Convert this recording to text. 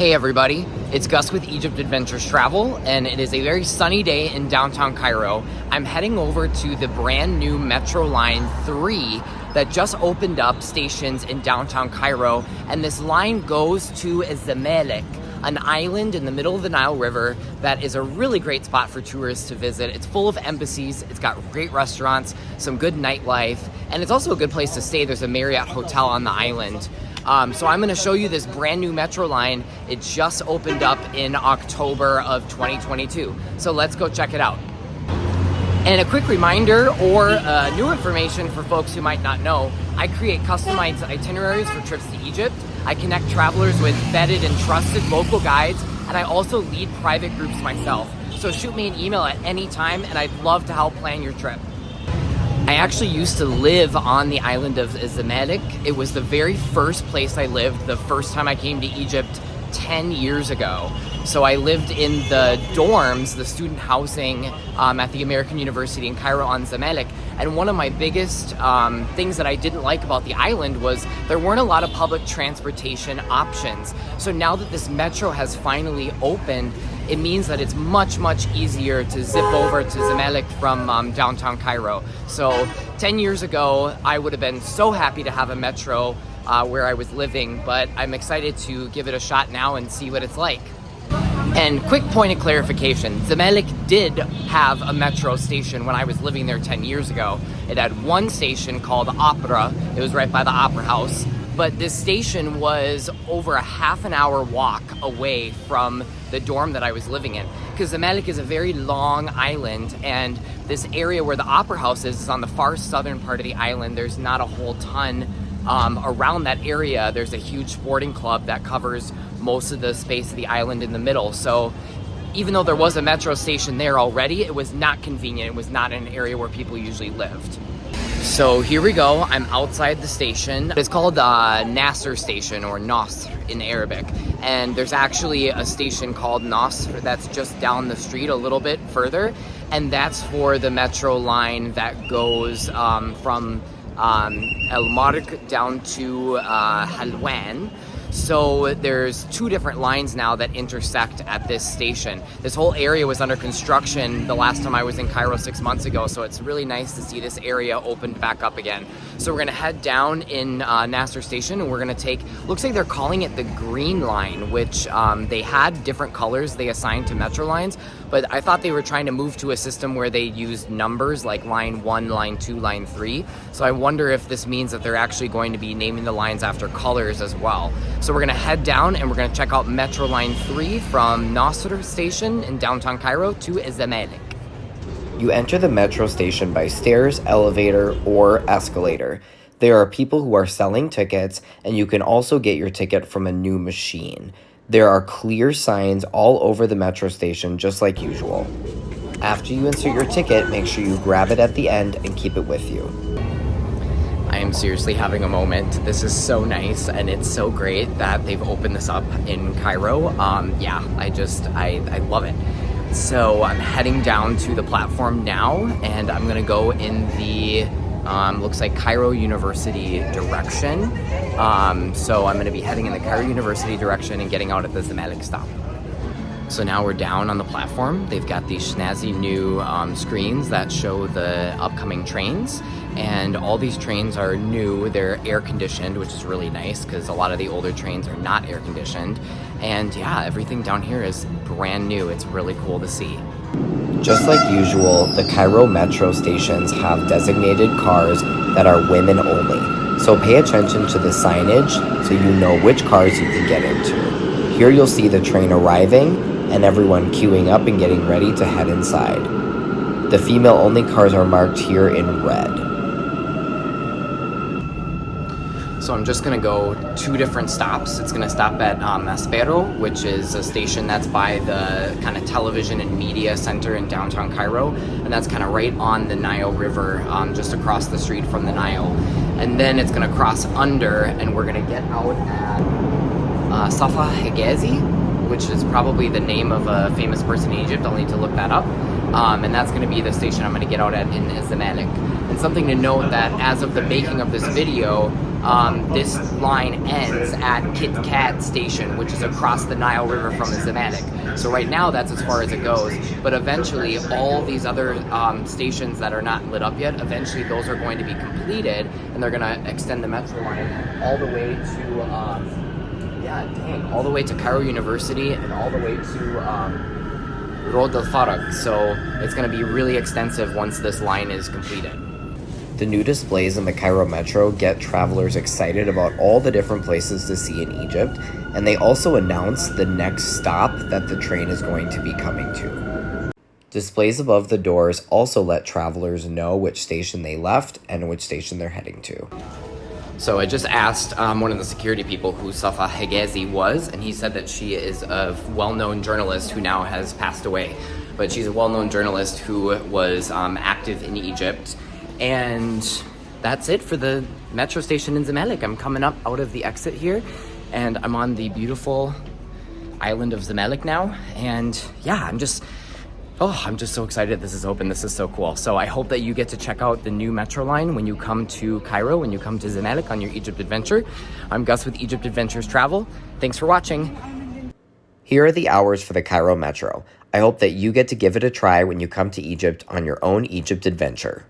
Hey everybody, it's Gus with Egypt Adventures Travel, and it is a very sunny day in downtown Cairo. I'm heading over to the brand new Metro Line 3 that just opened up stations in downtown Cairo, and this line goes to Zamalek, an island in the middle of the Nile River that is a really great spot for tourists to visit. It's full of embassies, it's got great restaurants, some good nightlife, and it's also a good place to stay. There's a Marriott hotel on the island. So I'm going to show you this brand new Metro line. It just opened up in October of 2022. So let's go check it out. And a quick reminder or new information for folks who might not know, I create customized itineraries for trips to Egypt. I connect travelers with vetted and trusted local guides, and I also lead private groups myself. So shoot me an email at any time, and I'd love to help plan your trip. I actually used to live on the island of Zamalek. It was the very first place I lived the first time I came to Egypt 10 years ago. So I lived in the dorms, the student housing at the American University in Cairo on Zamalek. And one of my biggest things that I didn't like about the island was there weren't a lot of public transportation options. So now that this metro has finally opened, it means that it's much, much easier to zip over to Zamalek from downtown Cairo. So 10 years ago, I would have been so happy to have a metro where I was living, but I'm excited to give it a shot now and see what it's like. And quick point of clarification, Zamalek did have a metro station when I was living there 10 years ago. It had one station called Opera. It was right by the Opera House. But this station was over a half an hour walk away from the dorm that I was living in. Because Zamalek is a very long island, and this area where the Opera House is on the far southern part of the island. There's not a whole ton around that area. There's a huge sporting club that covers most of the space of the island in the middle. So even though there was a metro station there already, it was not convenient. It was not an area where people usually lived. So here we go. I'm outside the station. It's called Nasser station, or Nasser in Arabic. And there's actually a station called Nasser that's just down the street a little bit further. And that's for the metro line that goes from El Marq down to Halwan. So there's two different lines now that intersect at this station. This whole area was under construction the last time I was in Cairo 6 months ago, so it's really nice to see this area opened back up again. So we're gonna head down in Nasser station, and we're gonna take, looks like they're calling it the green line, which they had different colors they assigned to metro lines, but I thought they were trying to move to a system where they used numbers like line 1, line 2, line 3. So I wonder if this means that they're actually going to be naming the lines after colors as well. So we're gonna head down and we're gonna check out Metro Line 3 from Nasser station in downtown Cairo to Zamalek. You enter the metro station by stairs, elevator, or escalator. There are people who are selling tickets, and you can also get your ticket from a new machine. There are clear signs all over the metro station, just like usual. After you insert your ticket, make sure you grab it at the end and keep it with you. I am seriously having a moment. This is so nice, and it's so great that they've opened this up in Cairo. Yeah, I love it. So I'm heading down to the platform now, and I'm gonna go in the looks like Cairo University direction. So I'm gonna be heading in the Cairo University direction and getting out at the Zamalek stop. So now we're down on the platform. They've got these snazzy new screens that show the upcoming trains, and all these trains are new. They're air conditioned, which is really nice because a lot of the older trains are not air conditioned. And yeah, everything down here is brand new. It's really cool to see. Just like usual, the Cairo metro stations have designated cars that are women only. So pay attention to the signage so you know which cars you can get into. Here you'll see the train arriving and everyone queuing up and getting ready to head inside. The female-only cars are marked here in red. So I'm just gonna go two different stops. It's gonna stop at Maspero, which is a station that's by the kind of television and media center in downtown Cairo, and that's kind of right on the Nile River, just across the street from the Nile. And then it's gonna cross under, and we're gonna get out at Safaa Hegzay, which is probably the name of a famous person in Egypt. I'll need to look that up. And that's going to be the station I'm going to get out at in Zamalek. And something to note that as of the making of this video, this line ends at Kit Kat Station, which is across the Nile River from the Zamalek. So right now that's as far as it goes, but eventually all these other stations that are not lit up yet, eventually those are going to be completed, and they're going to extend the metro line all the way to all the way to Cairo University and all the way to Road al Farag. So it's going to be really extensive once this line is completed. The new displays in the Cairo Metro get travelers excited about all the different places to see in Egypt, and they also announce the next stop that the train is going to be coming to. Displays above the doors also let travelers know which station they left and which station they're heading to. So I just asked one of the security people who Safaa Hegzay was, and he said that she is a well-known journalist who now has passed away. But she's a well-known journalist who was active in Egypt. And that's it for the metro station in Zamalek. I'm coming up out of the exit here, and I'm on the beautiful island of Zamalek now. And yeah, I'm just so excited this is open. This is so cool. So I hope that you get to check out the new metro line when you come to Cairo, when you come to Zamalek on your Egypt adventure. I'm Gus with Egypt Adventures Travel. Thanks for watching. Here are the hours for the Cairo Metro. I hope that you get to give it a try when you come to Egypt on your own Egypt adventure.